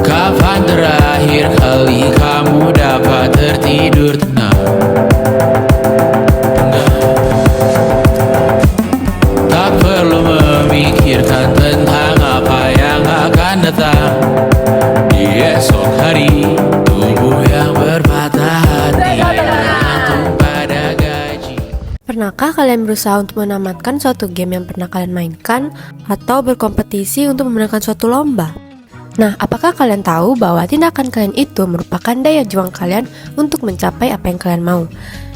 Kapan terakhir kali kamu dapat tertidur tenang? Tak perlu memikirkan tentang apa yang akan datang di esok hari. Tubuh yang berpatah hati tergantung pada gaji. Pernahkah kalian berusaha untuk menamatkan suatu game yang pernah kalian mainkan atau berkompetisi untuk memenangkan suatu lomba? Nah, apakah kalian tahu bahwa tindakan kalian itu merupakan daya juang kalian untuk mencapai apa yang kalian mau?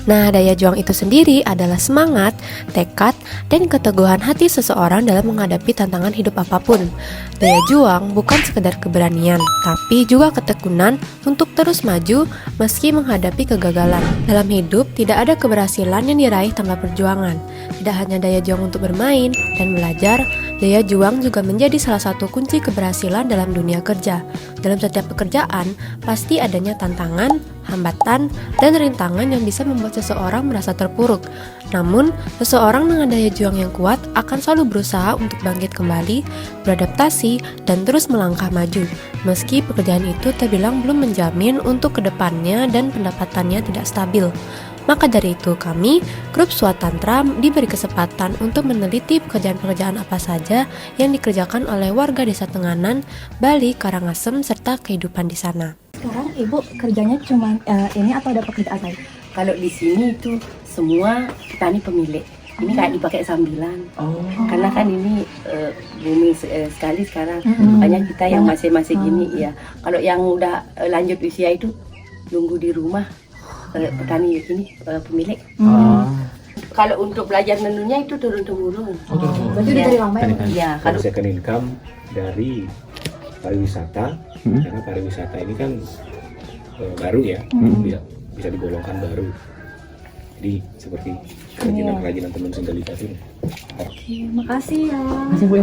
Nah, daya juang itu sendiri adalah semangat, tekad, dan keteguhan hati seseorang dalam menghadapi tantangan hidup apapun. Daya juang bukan sekedar keberanian, tapi juga ketekunan untuk terus maju meski menghadapi kegagalan. Dalam hidup, tidak ada keberhasilan yang diraih tanpa perjuangan. Tidak hanya daya juang untuk bermain dan belajar, daya juang juga menjadi salah satu kunci keberhasilan dalam dunia kerja. Dalam setiap pekerjaan, pasti adanya tantangan, hambatan, dan rintangan yang bisa membuat seseorang merasa terpuruk. Namun, seseorang dengan daya juang yang kuat akan selalu berusaha untuk bangkit kembali, beradaptasi, dan terus melangkah maju. Meski pekerjaan itu terbilang belum menjamin untuk kedepannya dan pendapatannya tidak stabil. Maka dari itu kami, grup Swatantra, diberi kesempatan untuk meneliti pekerjaan-pekerjaan apa saja yang dikerjakan oleh warga Desa Tenganan, Bali, Karangasem, serta kehidupan di sana. Sekarang Ibu kerjanya cuma ini atau ada pekerjaan lain? Kalau di sini itu semua petani pemilik. Ini kayak dipakai sambilan. Karena kan ini booming sekali sekarang. Makanya kita yang masih gini ya. Kalau yang udah lanjut usia itu nunggu di rumah petani ini pemilik. Kalau untuk belajar menunya itu turun-temurun. Berarti udah dari lama ya? Iya, kalau second income dari pariwisata, karena pariwisata ini kan baru ya, bisa digolongkan baru. Jadi seperti kerajinan tenun sendalika ini. Oke, makasih ya.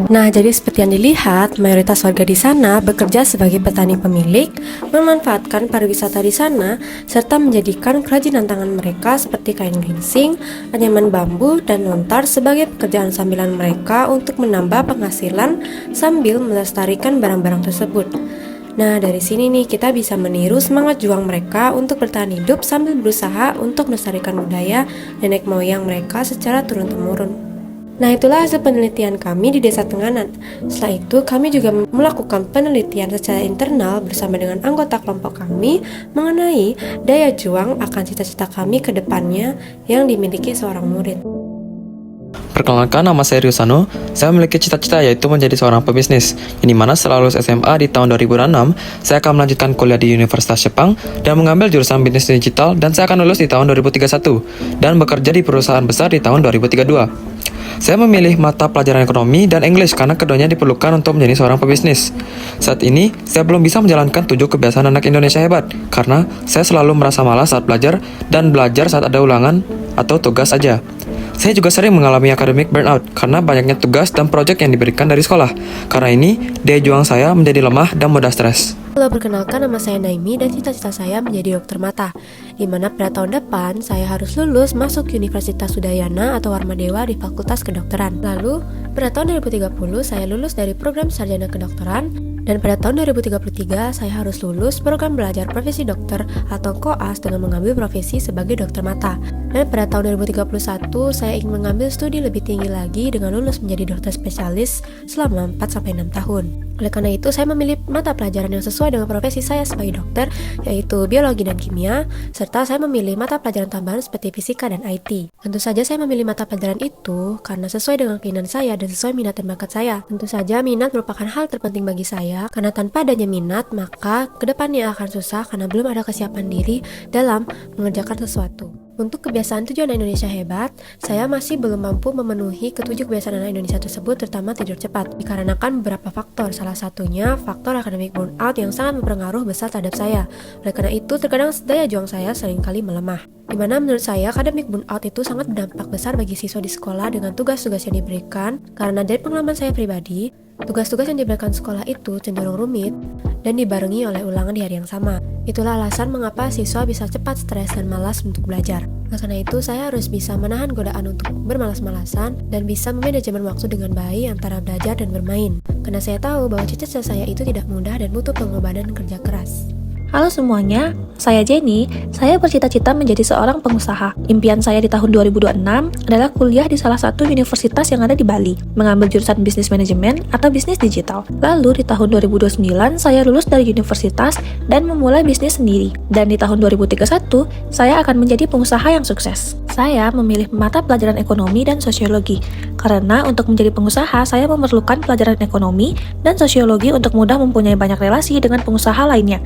Nah, jadi seperti yang dilihat, mayoritas warga di sana bekerja sebagai petani pemilik, memanfaatkan pariwisata di sana, serta menjadikan kerajinan tangan mereka seperti kain geringsing, anyaman bambu, dan lontar sebagai pekerjaan sambilan mereka untuk menambah penghasilan sambil melestarikan barang-barang tersebut. Nah, dari sini nih kita bisa meniru semangat juang mereka untuk bertahan hidup sambil berusaha untuk melestarikan budaya nenek moyang mereka secara turun-temurun. Nah, itulah hasil penelitian kami di Desa Tenganan. Setelah itu, kami juga melakukan penelitian secara internal bersama dengan anggota kelompok kami mengenai daya juang akan cita-cita kami ke depannya yang dimiliki seorang murid. Perkenalkan, nama saya Ryusano. Saya memiliki cita-cita yaitu menjadi seorang pebisnis. Yang dimana setelah lulus SMA di tahun 2006, saya akan melanjutkan kuliah di Universitas Jepang dan mengambil jurusan bisnis digital, dan saya akan lulus di tahun 2031 dan bekerja di perusahaan besar di tahun 2032. Saya memilih mata pelajaran ekonomi dan English karena keduanya diperlukan untuk menjadi seorang pebisnis. Saat ini, saya belum bisa menjalankan 7 kebiasaan anak Indonesia hebat karena saya selalu merasa malas saat belajar dan belajar saat ada ulangan atau tugas saja. Saya juga sering mengalami academic burnout karena banyaknya tugas dan proyek yang diberikan dari sekolah. Karena ini, daya juang saya menjadi lemah dan mudah stres. Halo, perkenalkan, nama saya Naimi dan cita-cita saya menjadi dokter mata, di mana pada tahun depan saya harus lulus masuk Universitas Udayana atau Warmadewa di Fakultas Kedokteran. Lalu, pada tahun 2030 saya lulus dari program Sarjana Kedokteran, dan pada tahun 2033 saya harus lulus program belajar profesi dokter atau koas dengan mengambil profesi sebagai dokter mata. Dan pada tahun 2031 saya ingin mengambil studi lebih tinggi lagi dengan lulus menjadi dokter spesialis selama 4-6 tahun. Oleh karena itu, saya memilih mata pelajaran yang sesuai dengan profesi saya sebagai dokter, yaitu biologi dan kimia, serta saya memilih mata pelajaran tambahan seperti fisika dan IT. Tentu saja saya memilih mata pelajaran itu karena sesuai dengan keinginan saya dan sesuai minat dan bakat saya. Tentu saja minat merupakan hal terpenting bagi saya, karena tanpa adanya minat, maka kedepannya akan susah karena belum ada kesiapan diri dalam mengerjakan sesuatu. Untuk kebiasaan 7 anak Indonesia hebat, saya masih belum mampu memenuhi ke-7 kebiasaan anak Indonesia tersebut, terutama tidur cepat, dikarenakan beberapa faktor. Salah satunya faktor academic burnout yang sangat berpengaruh besar terhadap saya. Oleh karena itu, terkadang daya juang saya seringkali melemah. Dimana menurut saya, academic burnout itu sangat berdampak besar bagi siswa di sekolah dengan tugas-tugas yang diberikan, karena dari pengalaman saya pribadi, tugas-tugas yang diberikan sekolah itu cenderung rumit dan dibarengi oleh ulangan di hari yang sama. Itulah alasan mengapa siswa bisa cepat stres dan malas untuk belajar. Karena itu, saya harus bisa menahan godaan untuk bermalas-malasan dan bisa memanajemen waktu dengan baik antara belajar dan bermain. Karena saya tahu bahwa cita-cita saya itu tidak mudah dan butuh pengorbanan kerja keras. Halo semuanya, saya Jenny. Saya bercita-cita menjadi seorang pengusaha. Impian saya di tahun 2026 adalah kuliah di salah satu universitas yang ada di Bali, mengambil jurusan bisnis manajemen atau bisnis digital. Lalu di tahun 2029 saya lulus dari universitas dan memulai bisnis sendiri. Dan di tahun 2031 saya akan menjadi pengusaha yang sukses. Saya memilih mata pelajaran ekonomi dan sosiologi karena untuk menjadi pengusaha saya memerlukan pelajaran ekonomi dan sosiologi untuk mudah mempunyai banyak relasi dengan pengusaha lainnya.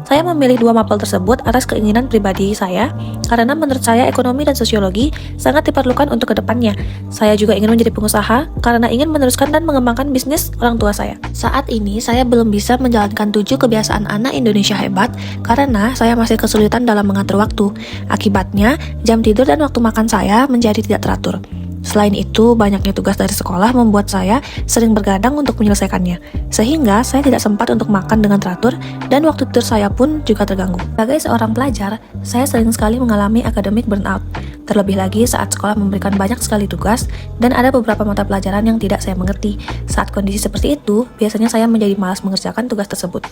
Saya memilih dua mapel tersebut atas keinginan pribadi saya karena menurut saya ekonomi dan sosiologi sangat diperlukan untuk kedepannya. Saya juga ingin menjadi pengusaha karena ingin meneruskan dan mengembangkan bisnis orang tua saya. Saat ini saya belum bisa menjalankan 7 kebiasaan anak Indonesia hebat karena saya masih kesulitan dalam mengatur waktu. Akibatnya, jam tidur dan waktu makan saya menjadi tidak teratur. Selain itu, banyaknya tugas dari sekolah membuat saya sering bergadang untuk menyelesaikannya, sehingga saya tidak sempat untuk makan dengan teratur dan waktu tidur saya pun juga terganggu. Sebagai seorang pelajar, saya sering sekali mengalami academic burnout, terlebih lagi saat sekolah memberikan banyak sekali tugas dan ada beberapa mata pelajaran yang tidak saya mengerti. Saat kondisi seperti itu, biasanya saya menjadi malas mengerjakan tugas tersebut.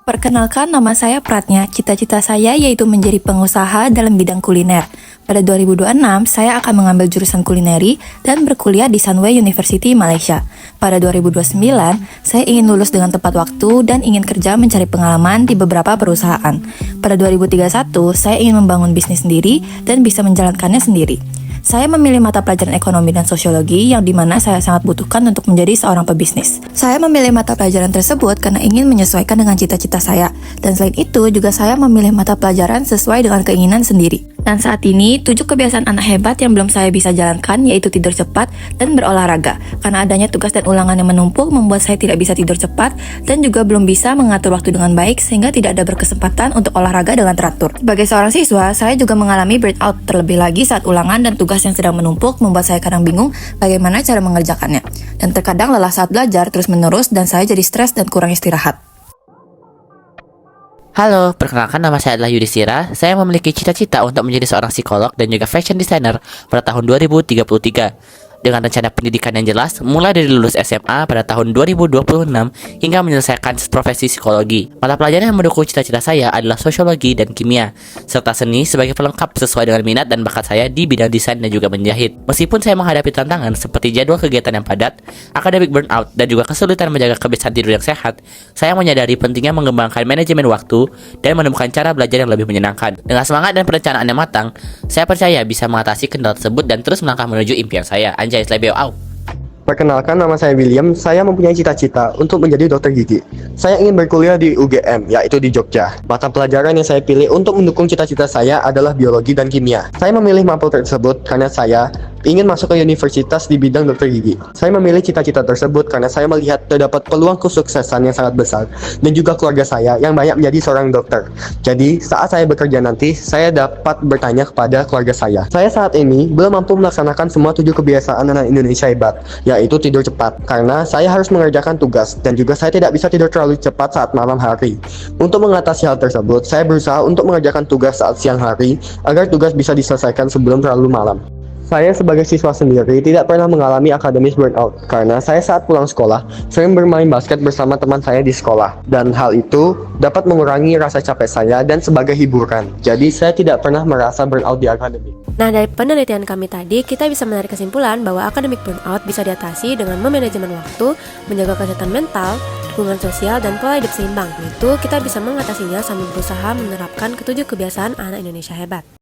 Perkenalkan, nama saya Pratnya. Cita-cita saya yaitu menjadi pengusaha dalam bidang kuliner. Pada 2026, saya akan mengambil jurusan kulineri dan berkuliah di Sunway University, Malaysia. Pada 2029, saya ingin lulus dengan tepat waktu dan ingin kerja mencari pengalaman di beberapa perusahaan. Pada 2031, saya ingin membangun bisnis sendiri dan bisa menjalankannya sendiri. Saya memilih mata pelajaran ekonomi dan sosiologi yang dimana saya sangat butuhkan untuk menjadi seorang pebisnis. Saya memilih mata pelajaran tersebut karena ingin menyesuaikan dengan cita-cita saya. Dan selain itu, juga saya memilih mata pelajaran sesuai dengan keinginan sendiri. Dan saat ini, 7 kebiasaan anak hebat yang belum saya bisa jalankan yaitu tidur cepat dan berolahraga. Karena adanya tugas dan ulangan yang menumpuk membuat saya tidak bisa tidur cepat dan juga belum bisa mengatur waktu dengan baik sehingga tidak ada berkesempatan untuk olahraga dengan teratur. Sebagai seorang siswa, saya juga mengalami burnout terlebih lagi saat ulangan dan tugas yang sedang menumpuk membuat saya kadang bingung bagaimana cara mengerjakannya. Dan terkadang lelah saat belajar terus-menerus dan saya jadi stres dan kurang istirahat. Halo, perkenalkan nama saya adalah Yudhistira. Saya memiliki cita-cita untuk menjadi seorang psikolog dan juga fashion designer pada tahun 2033. Dengan rencana pendidikan yang jelas, mulai dari lulus SMA pada tahun 2026 hingga menyelesaikan profesi psikologi. Mata pelajaran yang mendukung cita-cita saya adalah sosiologi dan kimia, serta seni sebagai pelengkap sesuai dengan minat dan bakat saya di bidang desain dan juga menjahit. Meskipun saya menghadapi tantangan seperti jadwal kegiatan yang padat, akademik burnout, dan juga kesulitan menjaga kebiasaan tidur yang sehat, saya menyadari pentingnya mengembangkan manajemen waktu dan menemukan cara belajar yang lebih menyenangkan. Dengan semangat dan perencanaan yang matang, saya percaya bisa mengatasi kendala tersebut dan terus melangkah menuju impian saya. Perkenalkan, nama saya William. Saya mempunyai cita-cita untuk menjadi dokter gigi. Saya ingin berkuliah di UGM, yaitu di Jogja. Mata pelajaran yang saya pilih untuk mendukung cita-cita saya adalah biologi dan kimia. Saya memilih mapel tersebut karena saya ingin masuk ke universitas di bidang dokter gigi. Saya memilih cita-cita tersebut karena saya melihat terdapat peluang kesuksesan yang sangat besar dan juga keluarga saya yang banyak menjadi seorang dokter. Jadi, saat saya bekerja nanti, saya dapat bertanya kepada keluarga saya. Saya saat ini belum mampu melaksanakan semua 7 kebiasaan anak Indonesia hebat, yaitu tidur cepat, karena saya harus mengerjakan tugas dan juga saya tidak bisa tidur terlalu cepat saat malam hari. Untuk mengatasi hal tersebut, saya berusaha untuk mengerjakan tugas saat siang hari agar tugas bisa diselesaikan sebelum terlalu malam. Saya sebagai siswa sendiri tidak pernah mengalami akademis burnout karena saya saat pulang sekolah sering bermain basket bersama teman saya di sekolah, dan hal itu dapat mengurangi rasa capek saya dan sebagai hiburan. Jadi saya tidak pernah merasa burnout di akademik. Nah, dari penelitian kami tadi, kita bisa menarik kesimpulan bahwa academic burnout bisa diatasi dengan memanajemen waktu, menjaga kesehatan mental, dukungan sosial, dan pola hidup seimbang. Itu kita bisa mengatasinya sambil berusaha menerapkan ketujuh kebiasaan anak Indonesia hebat.